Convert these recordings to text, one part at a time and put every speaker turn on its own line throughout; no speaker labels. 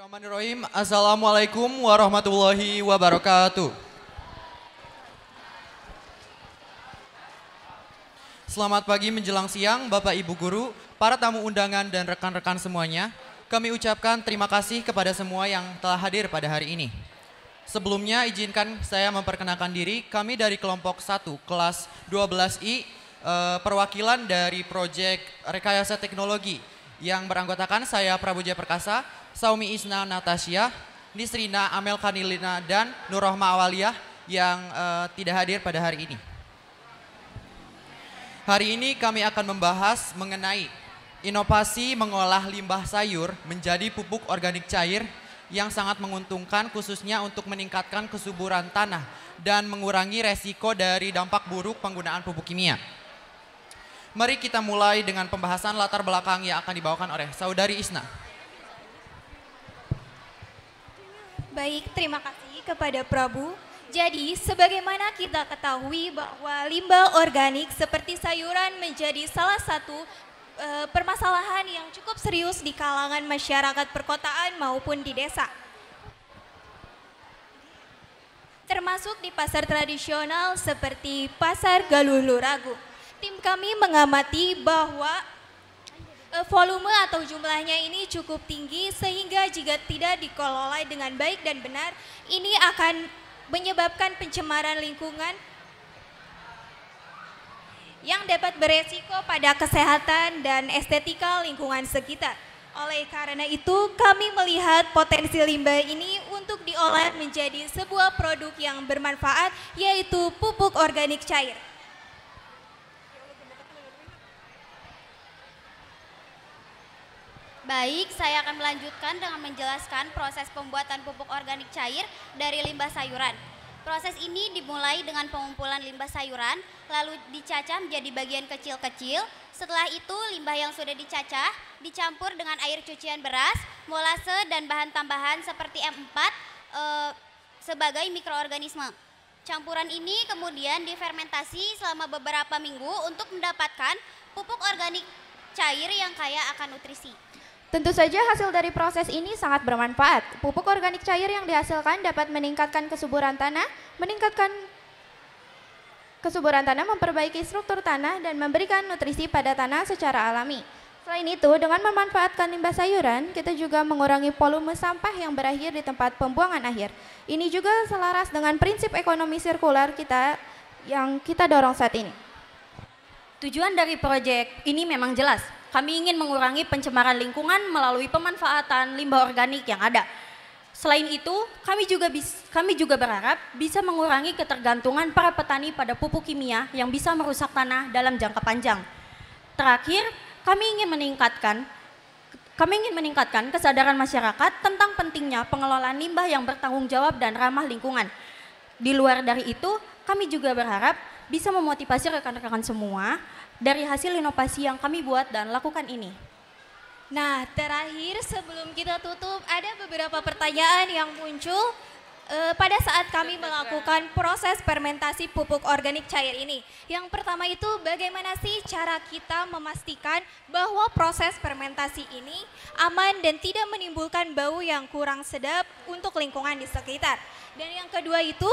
Bismillahirrahmanirrahim. Assalamualaikum warahmatullahi wabarakatuh. Selamat pagi menjelang siang Bapak Ibu Guru, para tamu undangan dan rekan-rekan semuanya. Kami ucapkan terima kasih kepada semua yang telah hadir pada hari ini. Sebelumnya izinkan saya memperkenalkan diri, kami dari kelompok 1 kelas 12I, perwakilan dari proyek Rekayasa Teknologi yang beranggotakan saya Prabu Jaya Perkasa, Saumi Isna Natasya, Nisrina Amel Kanilina, dan Nurrohma Awaliyah yang tidak hadir pada hari ini. Hari ini kami akan membahas mengenai inovasi mengolah limbah sayur menjadi pupuk organik cair yang sangat menguntungkan khususnya untuk meningkatkan kesuburan tanah dan mengurangi resiko dari dampak buruk penggunaan pupuk kimia. Mari kita mulai dengan pembahasan latar belakang yang akan dibawakan oleh Saudari Isna.
Baik, terima kasih kepada Prabu. Jadi, sebagaimana kita ketahui bahwa limbah organik seperti sayuran menjadi salah satu permasalahan yang cukup serius di kalangan masyarakat perkotaan maupun di desa. Termasuk di pasar tradisional seperti Pasar Galuh Luragu. Tim kami mengamati bahwa volume atau jumlahnya ini cukup tinggi sehingga jika tidak dikelola dengan baik dan benar, ini akan menyebabkan pencemaran lingkungan yang dapat beresiko pada kesehatan dan estetika lingkungan sekitar. Oleh karena itu, kami melihat potensi limbah ini untuk diolah menjadi sebuah produk yang bermanfaat, yaitu pupuk organik cair.
Baik, saya akan melanjutkan dengan menjelaskan proses pembuatan pupuk organik cair dari limbah sayuran. Proses ini dimulai dengan pengumpulan limbah sayuran, lalu dicacah menjadi bagian kecil-kecil. Setelah itu, limbah yang sudah dicacah dicampur dengan air cucian beras, molase, dan bahan tambahan seperti M4 sebagai mikroorganisme. Campuran ini kemudian difermentasi selama beberapa minggu untuk mendapatkan pupuk organik cair yang kaya akan nutrisi.
Tentu saja hasil dari proses ini sangat bermanfaat. Pupuk organik cair yang dihasilkan dapat meningkatkan kesuburan tanah, memperbaiki struktur tanah, dan memberikan nutrisi pada tanah secara alami. Selain itu, dengan memanfaatkan limbah sayuran, kita juga mengurangi volume sampah yang berakhir di tempat pembuangan akhir. Ini juga selaras dengan prinsip ekonomi sirkular kita yang kita dorong saat ini.
Tujuan dari proyek ini memang jelas. Kami ingin mengurangi pencemaran lingkungan melalui pemanfaatan limbah organik yang ada. Selain itu, kami juga berharap bisa mengurangi ketergantungan para petani pada pupuk kimia yang bisa merusak tanah dalam jangka panjang. Terakhir, kami ingin meningkatkan kesadaran masyarakat tentang pentingnya pengelolaan limbah yang bertanggung jawab dan ramah lingkungan. Di luar dari itu, kami juga berharap bisa memotivasi rekan-rekan semua dari hasil inovasi yang kami buat dan lakukan ini.
Nah, terakhir sebelum kita tutup, ada beberapa pertanyaan yang muncul pada saat kami melakukan proses fermentasi pupuk organik cair ini. Yang pertama itu, bagaimana sih cara kita memastikan bahwa proses fermentasi ini aman dan tidak menimbulkan bau yang kurang sedap untuk lingkungan di sekitar. Dan yang kedua itu,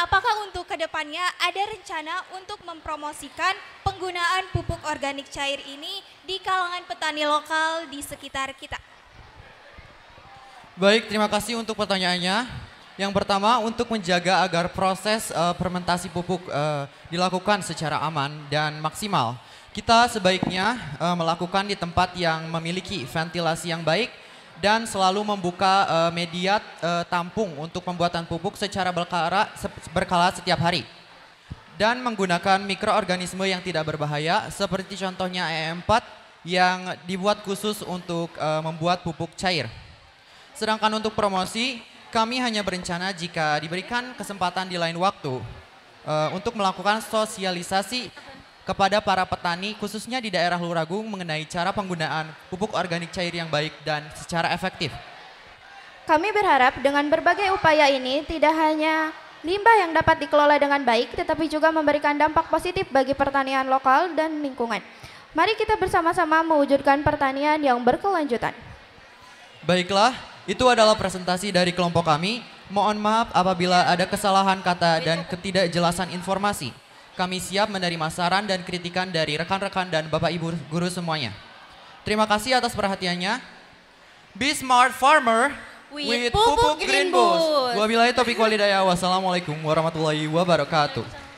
apakah untuk kedepannya ada rencana untuk mempromosikan penggunaan pupuk organik cair ini di kalangan petani lokal di sekitar kita?
Baik, terima kasih untuk pertanyaannya. Yang pertama, untuk menjaga agar proses fermentasi pupuk dilakukan secara aman dan maksimal, kita sebaiknya melakukan di tempat yang memiliki ventilasi yang baik dan selalu membuka media tampung untuk pembuatan pupuk secara berkala setiap hari. Dan menggunakan mikroorganisme yang tidak berbahaya seperti contohnya E4 yang dibuat khusus untuk membuat pupuk cair. Sedangkan untuk promosi, kami hanya berencana jika diberikan kesempatan di lain waktu untuk melakukan sosialisasi kepada para petani khususnya di daerah Luragung mengenai cara penggunaan pupuk organik cair yang baik dan secara efektif.
Kami berharap dengan berbagai upaya ini tidak hanya limbah yang dapat dikelola dengan baik, tetapi juga memberikan dampak positif bagi pertanian lokal dan lingkungan. Mari kita bersama-sama mewujudkan pertanian yang berkelanjutan.
Baiklah, itu adalah presentasi dari kelompok kami. Mohon maaf apabila ada kesalahan kata dan ketidakjelasan informasi. Kami siap menerima saran dan kritikan dari rekan-rekan dan Bapak Ibu guru semuanya. Terima kasih atas perhatiannya. Be smart farmer with Pupuk Green Boost. Wabillahi taufiq walhidayah. Wassalamualaikum warahmatullahi wabarakatuh.